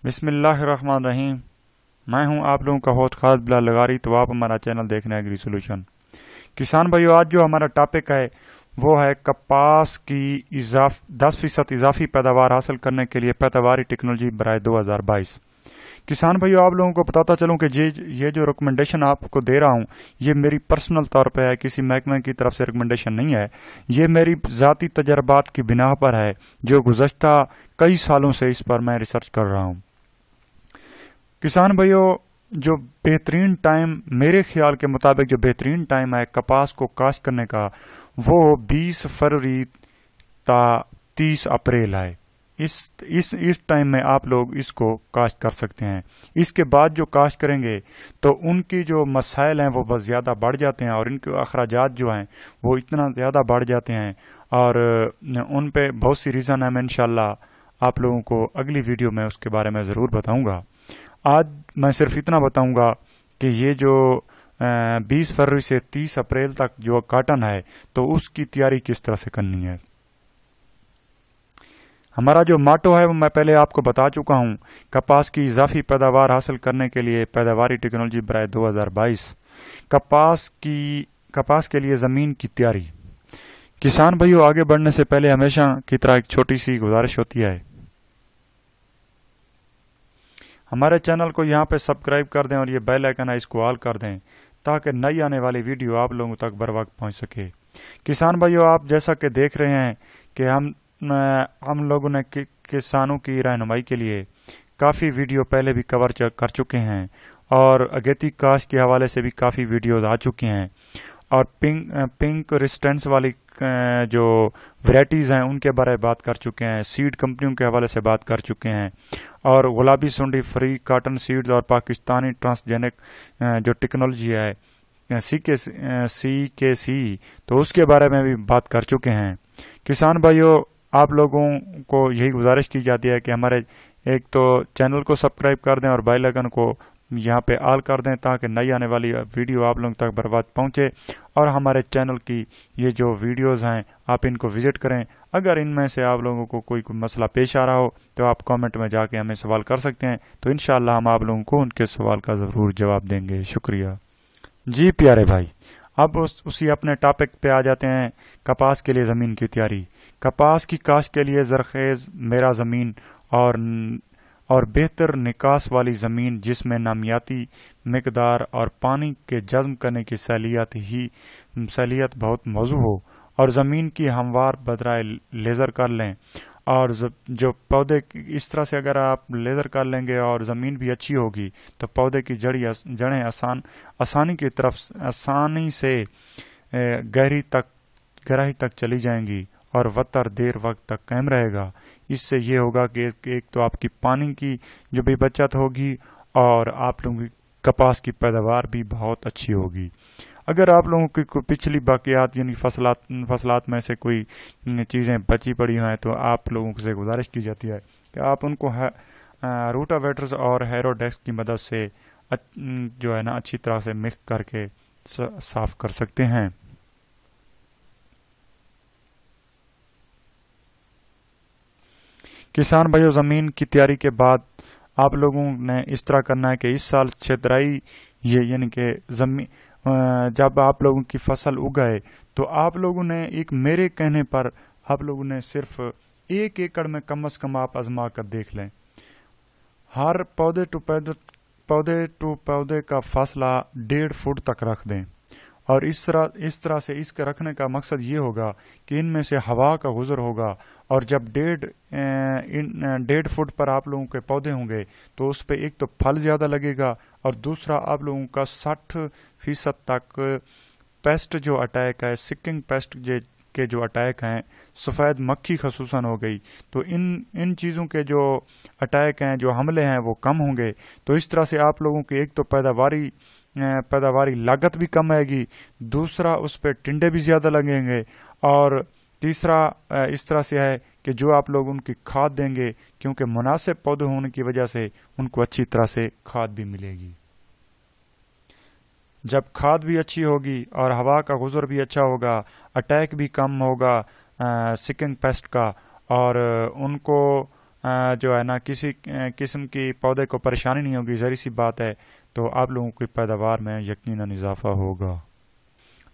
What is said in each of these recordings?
بسم اللہ الرحمن الرحیم۔ میں ہوں آپ لوگوں کا ہوسٹ خالد بلال لغاری۔ تو آپ ہمارا چینل دیکھ رہے ہیں ایگری سولوشن۔ کسان بھائیو، آج جو ہمارا ٹاپک ہے وہ ہے کپاس کی 10% اضافی پیداوار حاصل کرنے کے لیے پیداواری ٹیکنالوجی برائے 2022۔ کسان بھائیو، آپ لوگوں کو بتاتا چلوں کہ یہ جو ریکمنڈیشن آپ کو دے رہا ہوں یہ میری پرسنل طور پہ ہے، کسی محکمے کی طرف سے ریکمنڈیشن نہیں ہے۔ یہ میری ذاتی تجربات کی بنا پر ہے جو گزشتہ کئی سالوں سے اس پر میں ریسرچ کر رہا ہوں۔ کسان بھائیو، جو بہترین ٹائم میرے خیال کے مطابق جو بہترین ٹائم ہے کپاس کو کاشت کرنے کا وہ 20 فروری تا 30 اپریل ہے۔ اس ٹائم میں آپ لوگ اس کو کاشت کر سکتے ہیں۔ اس کے بعد جو کاشت کریں گے تو ان کی جو مسائل ہیں وہ بہت زیادہ بڑھ جاتے ہیں اور ان کے اخراجات جو ہیں وہ اتنا زیادہ بڑھ جاتے ہیں اور ان پہ بہت سی ریزن ہیں۔ میں انشاءاللہ آپ لوگوں کو اگلی ویڈیو میں اس کے بارے میں ضرور بتاؤں گا۔ آج میں صرف اتنا بتاؤں گا کہ یہ جو 20 فروری سے 30 اپریل تک جو کاٹن ہے تو اس کی تیاری کس طرح سے کرنی ہے۔ ہمارا جو ماٹو ہے وہ میں پہلے آپ کو بتا چکا ہوں، کپاس کی اضافی پیداوار حاصل کرنے کے لیے پیداواری ٹیکنالوجی برائے 2022۔ کپاس کے لیے زمین کی تیاری۔ کسان بھائیو، آگے بڑھنے سے پہلے ہمیشہ کی طرح ایک چھوٹی سی گزارش ہوتی ہے، ہمارے چینل کو یہاں پہ سبسکرائب کر دیں اور یہ بیل آئیکن ہے اس کو آل کر دیں تاکہ نئی آنے والی ویڈیو آپ لوگوں تک بر وقت پہنچ سکے۔ کسان بھائیو، آپ جیسا کہ دیکھ رہے ہیں کہ ہم لوگوں نے کسانوں کی رہنمائی کے لیے کافی ویڈیو پہلے بھی کور کر چکے ہیں اور اگیتی کاشت کے حوالے سے بھی کافی ویڈیوز آ چکی ہیں اور پنک ریسٹنس والی جو ویرائٹیز ہیں ان کے بارے میں بات کر چکے ہیں، سیڈ کمپنیوں کے حوالے سے بات کر چکے ہیں اور گلابی سنڈی فری کاٹن سیڈز اور پاکستانی ٹرانسجینک جو ٹیکنالوجی ہے سی تو اس کے بارے میں بھی بات کر چکے ہیں۔ کسان بھائیو، آپ لوگوں کو یہی گزارش کی جاتی ہے کہ ہمارے ایک تو چینل کو سبسکرائب کر دیں اور بیل آئیکن کو یہاں پہ آل کر دیں تاکہ نئی آنے والی ویڈیو آپ لوگوں تک برباد پہنچے اور ہمارے چینل کی یہ جو ویڈیوز ہیں آپ ان کو وزٹ کریں۔ اگر ان میں سے آپ لوگوں کو کوئی مسئلہ پیش آ رہا ہو تو آپ کامنٹ میں جا کے ہمیں سوال کر سکتے ہیں، تو انشاءاللہ ہم آپ لوگوں کو ان کے سوال کا ضرور جواب دیں گے۔ شکریہ جی پیارے بھائی۔ اب اسی اپنے ٹاپک پہ آ جاتے ہیں، کپاس کے لیے زمین کی تیاری۔ کپاس کی کاشت کے لیے زرخیز میرا زمین اور بہتر نکاس والی زمین جس میں نامیاتی مقدار اور پانی کے جذب کرنے کی صلاحیت بہت موزوں ہو اور زمین کی ہموار بدرائے لیزر کر لیں اور جو پودے اس طرح سے اگر آپ لیزر کر لیں گے اور زمین بھی اچھی ہوگی تو پودے کی جڑیں آسانی سے گہرائی تک چلی جائیں گی اور وتر دیر وقت تک قائم رہے گا۔ اس سے یہ ہوگا کہ ایک تو آپ کی پانی کی جو بھی بچت ہوگی اور آپ لوگوں کی کپاس کی پیداوار بھی بہت اچھی ہوگی۔ اگر آپ لوگوں کی پچھلی باقیات یعنی فصلات میں سے کوئی چیزیں بچی پڑی ہیں تو آپ لوگوں سے گزارش کی جاتی ہے کہ آپ ان کو روٹا ویٹرز اور ہیرو ڈیسک کی مدد سے جو ہے نا اچھی طرح سے مکس کر کے صاف کر سکتے ہیں۔ کسان بھائیو، زمین کی تیاری کے بعد آپ لوگوں نے اس طرح کرنا ہے کہ اس سال چھترائی یعنی کہ جب آپ لوگوں کی فصل اگائے تو آپ لوگوں نے ایک میرے کہنے پر آپ لوگوں نے صرف 1 ایکڑ میں کم از کم آپ آزما کر دیکھ لیں۔ ہر پودے ٹو پودے کا فاصلہ 1.5 فٹ تک رکھ دیں اور اس طرح سے اس کے رکھنے کا مقصد یہ ہوگا کہ ان میں سے ہوا کا گزر ہوگا اور جب 1.5 فٹ پر آپ لوگوں کے پودے ہوں گے تو اس پہ ایک تو پھل زیادہ لگے گا اور دوسرا آپ لوگوں کا 60% تک پیسٹ جو اٹیک ہے، سکنگ پیسٹ کے جو اٹیک ہیں، سفید مکھی خصوصاً ہو گئی، تو ان چیزوں کے جو اٹیک ہیں، جو حملے ہیں وہ کم ہوں گے۔ تو اس طرح سے آپ لوگوں کی ایک تو پیداواری لاگت بھی کم آئے گی، دوسرا اس پہ ٹنڈے بھی زیادہ لگیں گے اور تیسرا اس طرح سے ہے کہ جو آپ لوگ ان کی کھاد دیں گے کیونکہ مناسب پودے ہونے کی وجہ سے ان کو اچھی طرح سے کھاد بھی ملے گی۔ جب کھاد بھی اچھی ہوگی اور ہوا کا گزر بھی اچھا ہوگا، اٹیک بھی کم ہوگا سکنگ پیسٹ کا اور ان کو جو ہے نا کسی قسم کی پودے کو پریشانی نہیں ہوگی، ظاہر سی بات ہے، تو آپ لوگوں کی پیداوار میں یقیناً اضافہ ہوگا۔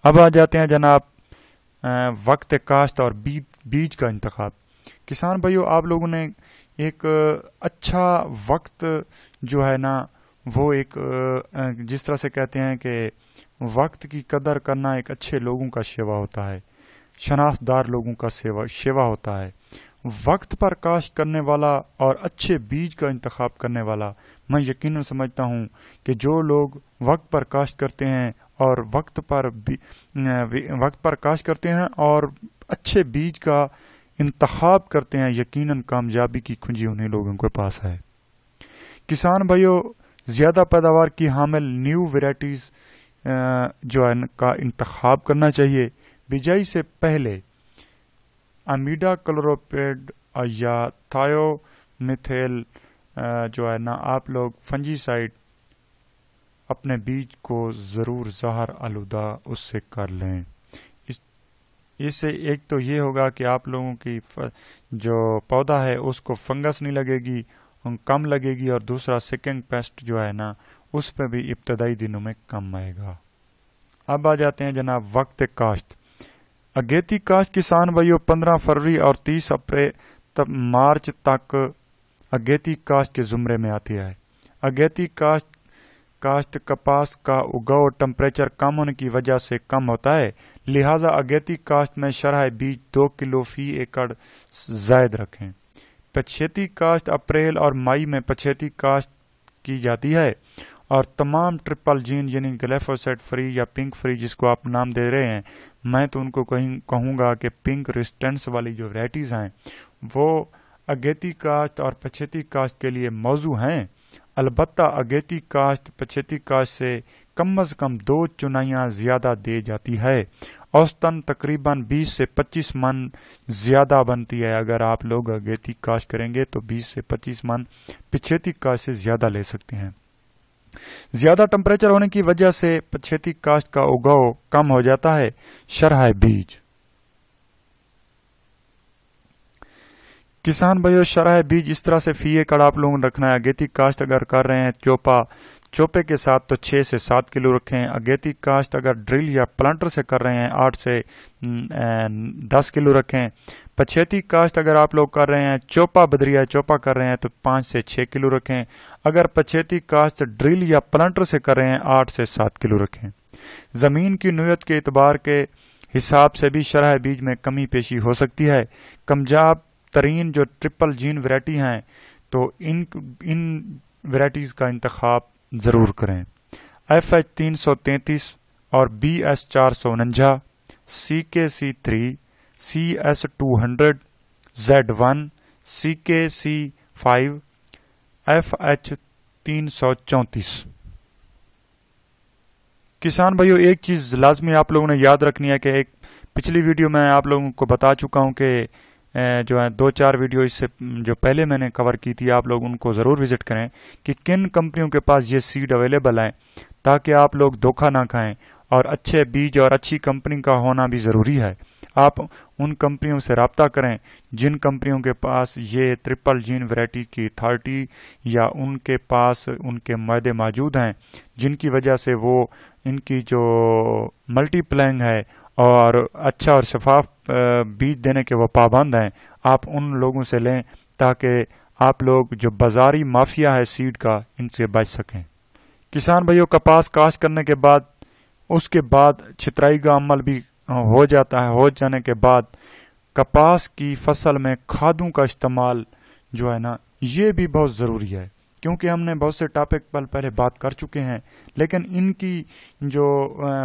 اب آ جاتے ہیں جناب وقت کاشت اور بیج کا انتخاب۔ کسان بھائیو، آپ لوگوں نے ایک اچھا وقت جو ہے نا وہ ایک جس طرح سے کہتے ہیں کہ وقت کی قدر کرنا ایک اچھے لوگوں کا شیوا ہوتا ہے، شناخت دار لوگوں کا شیوا ہوتا ہے۔ وقت پر کاشت کرنے والا اور اچھے بیج کا انتخاب کرنے والا، میں یقیناً سمجھتا ہوں کہ جو لوگ وقت پر کاشت کرتے ہیں اور وقت پر کاشت کرتے ہیں اور اچھے بیج کا انتخاب کرتے ہیں، یقیناً کامیابی کی کنجی انہیں لوگوں کے پاس ہے۔ کسان بھائیو، زیادہ پیداوار کی حامل نیو ویرائٹیز جو ہے کا انتخاب کرنا چاہیے۔ بجائی سے پہلے امیڈا کلوروپیڈ یا تھایو میتھیل جو ہے نا آپ لوگ فنجی سائڈ اپنے بیج کو ضرور زہر آلودہ اس سے کر لیں۔ اس سے ایک تو یہ ہوگا کہ آپ لوگوں کی جو پودا ہے اس کو فنگس نہیں لگے گی، کم لگے گی، اور دوسرا سیکنڈ پیسٹ جو ہے نا اس پہ بھی ابتدائی دنوں میں کم آئے گا۔ اب آ جاتے ہیں جناب وقت کاشت۔ اگیتی کاشت کسان بھائیو 15 فروری اور 30 مارچ تک اگیتی کاشت کے زمرے میں آتی ہے۔ اگیتی کاشت کپاس کا اگاؤ ٹمپریچر کم ہونے کی وجہ سے کم ہوتا ہے، لہٰذا اگیتی کاشت میں شرح بیج 2 کلو فی ایکڑ زائد رکھیں۔ پچھیتی کاشت اپریل اور مئی میں پچھیتی کاشت کی جاتی ہے، اور تمام ٹرپل جین یعنی گلیفوسیٹ فری یا پنک فری جس کو آپ نام دے رہے ہیں، میں تو ان کو کہوں گا کہ پنک ریسٹنس والی جو ویرائٹیز ہیں وہ اگیتی کاشت اور پچھیتی کاشت کے لیے موزوں ہیں۔ البتہ اگیتی کاشت پچھیتی کاشت سے کم از کم 2 چنائیاں زیادہ دے جاتی ہے، اوسطاً تقریباً 20 سے 25 من زیادہ بنتی ہے۔ اگر آپ لوگ اگیتی کاشت کریں گے تو 20 سے 25 من پچھیتی کاشت سے زیادہ لے سکتے ہیں۔ زیادہ ٹمپریچر ہونے کی وجہ سے پچھیتی کاشت کا اگاؤ کم ہو جاتا ہے۔ شرح بیج کسان بھائیو، شرح بیج اس طرح سے فی ایکڑ آپ لوگوں نے رکھنا ہے۔ اگیتی کاشت اگر کر رہے ہیں چوپے کے ساتھ تو 6 سے 7 کلو رکھیں۔ اگیتی کاشت اگر ڈرل یا پلانٹر سے کر رہے ہیں 8 سے 10 کلو رکھیں۔ پچھیتی کاشت اگر آپ لوگ کر رہے ہیں بدریا چوپا کر رہے ہیں تو 5 سے 6 کلو رکھیں۔ اگر پچھیتی کاشت ڈرل یا پلانٹر سے کر رہے ہیں 8 سے 7 کلو رکھیں۔ زمین کی نوعیت کے اعتبار کے حساب سے بھی شرح بیج میں کمی پیشی ہو سکتی ہے۔ کمجاب ترین جو ٹرپل جین ویرائٹی ہیں تو ان ویرائٹیز کا انتخاب ضرور کریں۔ FH 333 اور BS 449، CKC3، CS 200، Z1، CKC5، FH 334۔ کسان بھائیو، ایک چیز لازمی آپ لوگوں نے یاد رکھنی ہے کہ ایک پچھلی ویڈیو میں آپ لوگوں کو بتا چکا ہوں کہ جو ہے 2-4 ویڈیو اس سے جو پہلے میں نے کور کی تھی، آپ لوگ ان کو ضرور وزٹ کریں کہ کن کمپنیوں کے پاس یہ سیڈ اویلیبل ہیں، تاکہ آپ لوگ دھوکہ نہ کھائیں، اور اچھے بیج اور اچھی کمپنی کا ہونا بھی ضروری ہے۔ آپ ان کمپنیوں سے رابطہ کریں جن کمپنیوں کے پاس یہ ٹرپل جین ویرائٹی کی اتھارٹی یا ان کے پاس ان کے معاہدے موجود ہیں، جن کی وجہ سے وہ ان کی جو ملٹی پلائنگ ہے اور اچھا اور شفاف بیج دینے کے وہ پابند ہیں۔ آپ ان لوگوں سے لیں تاکہ آپ لوگ جو بازاری مافیا ہے سیڈ کا، ان سے بچ سکیں۔ کسان بھائیو، کپاس کاشت کرنے کے بعد اس کے بعد چھترائی کا عمل بھی ہو جاتا ہے۔ ہو جانے کے بعد کپاس کی فصل میں کھادوں کا استعمال جو ہے نا یہ بھی بہت ضروری ہے، کیونکہ ہم نے بہت سے ٹاپک پر پہلے بات کر چکے ہیں، لیکن ان کی جو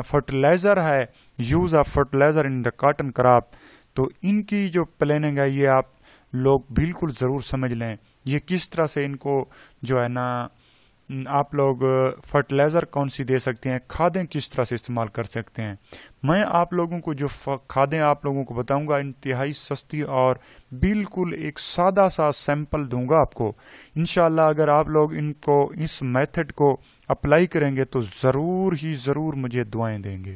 فرٹیلائزر ہے، use of fertiliser in the cotton crop, تو ان کی جو پلاننگ ہے یہ آپ لوگ بالکل ضرور سمجھ لیں۔ یہ کس طرح سے ان کو جو ہے نا آپ لوگ فرٹیلائزر کون سی دے سکتے ہیں، کھادیں کس طرح سے استعمال کر سکتے ہیں۔ میں آپ لوگوں کو جو کھادیں آپ لوگوں کو بتاؤں گا انتہائی سستی اور بالکل ایک سادہ سا سیمپل دوں گا آپ کو۔ انشاءاللہ اگر آپ لوگ ان کو اس میتھڈ کو اپلائی کریں گے تو ضرور ہی ضرور مجھے دعائیں دیں گے۔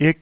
1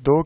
2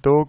2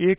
1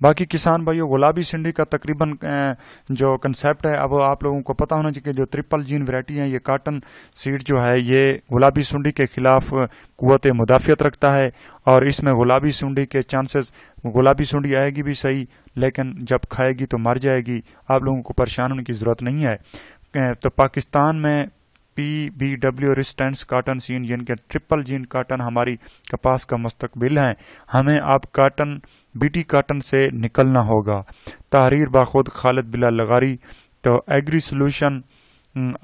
باقی کسان بھائیوں گلابی سنڈی کا تقریباً جو کنسیپٹ ہے اب آپ لوگوں کو پتہ ہونا چاہیے کہ جو ٹرپل جین ویرائٹی ہیں یہ کاٹن سیڈ جو ہے یہ گلابی سنڈی کے خلاف قوت مدافعت رکھتا ہے، اور اس میں گلابی سنڈی کے چانسز، گلابی سنڈی آئے گی بھی صحیح لیکن جب کھائے گی تو مر جائے گی، آپ لوگوں کو پریشان ہونے کی ضرورت نہیں ہے۔ تو پاکستان میں PBW ریسٹینس کاٹن سین یعنی کہ ٹرپل جین کاٹن ہماری کپاس کا مستقبل ہے، ہمیں اب کاٹن BT کاٹن سے نکلنا ہوگا۔ تحریر باخود خالد بلال لغاری۔ تو ایگری سولوشن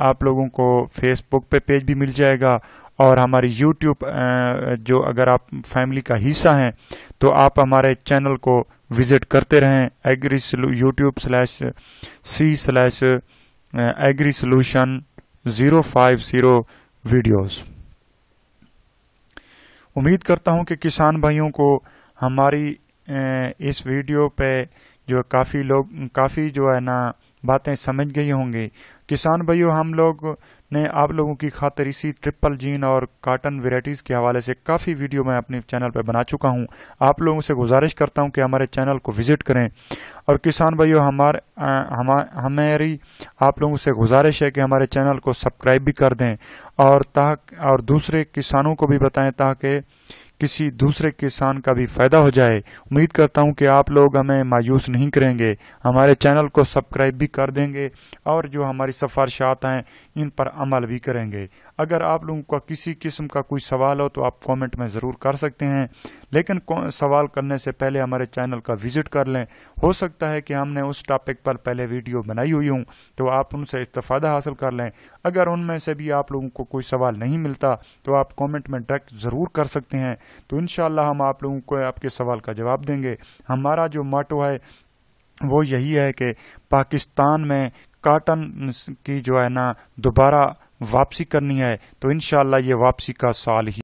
آپ لوگوں کو فیس بک پہ پیج بھی مل جائے گا، اور ہماری یوٹیوب جو اگر آپ فیملی کا حصہ ہیں تو آپ ہمارے چینل کو وزٹ کرتے رہیں، YouTube/C/Agri Solution 050 ویڈیوز۔ امید کرتا ہوں کہ کسان بھائیوں کو ہماری اس ویڈیو پہ جو کافی جو ہے نا باتیں سمجھ گئی ہوں گی۔ کسان بھائیوں ہم لوگ نے آپ لوگوں کی خاطر اسی ٹرپل جین اور کاٹن ویرائٹیز کے حوالے سے کافی ویڈیو میں اپنے چینل پہ بنا چکا ہوں، آپ لوگوں سے گزارش کرتا ہوں کہ ہمارے چینل کو وزٹ کریں۔ اور کسان بھائیوں ہماری آپ لوگوں سے گزارش ہے کہ ہمارے چینل کو سبسکرائب بھی کر دیں، اور دوسرے کسانوں کو بھی بتائیں تاکہ کسی دوسرے کسان کا بھی فائدہ ہو جائے۔ امید کرتا ہوں کہ آپ لوگ ہمیں مایوس نہیں کریں گے، ہمارے چینل کو سبسکرائب بھی کر دیں گے، اور جو ہماری سفارشات ہیں ان پر عمل بھی کریں گے۔ اگر آپ لوگوں کا کسی قسم کا کوئی سوال ہو تو آپ کامنٹ میں ضرور کر سکتے ہیں، لیکن سوال کرنے سے پہلے ہمارے چینل کا وزٹ کر لیں۔ ہو سکتا ہے کہ ہم نے اس ٹاپک پر پہلے ویڈیو بنائی ہوئی ہوں تو آپ ان سے استفادہ حاصل کر لیں۔ اگر ان میں سے بھی آپ لوگوں کو کوئی سوال نہیں ملتا تو آپ کامنٹ میں ڈائریکٹ ضرور کر سکتے ہیں، تو انشاءاللہ ہم آپ لوگوں کو آپ کے سوال کا جواب دیں گے۔ ہمارا جو موٹو ہے وہ یہی ہے کہ پاکستان میں کاٹن کی جو ہے نا دوبارہ واپسی کرنی ہے، تو انشاءاللہ یہ واپسی کا سال ہی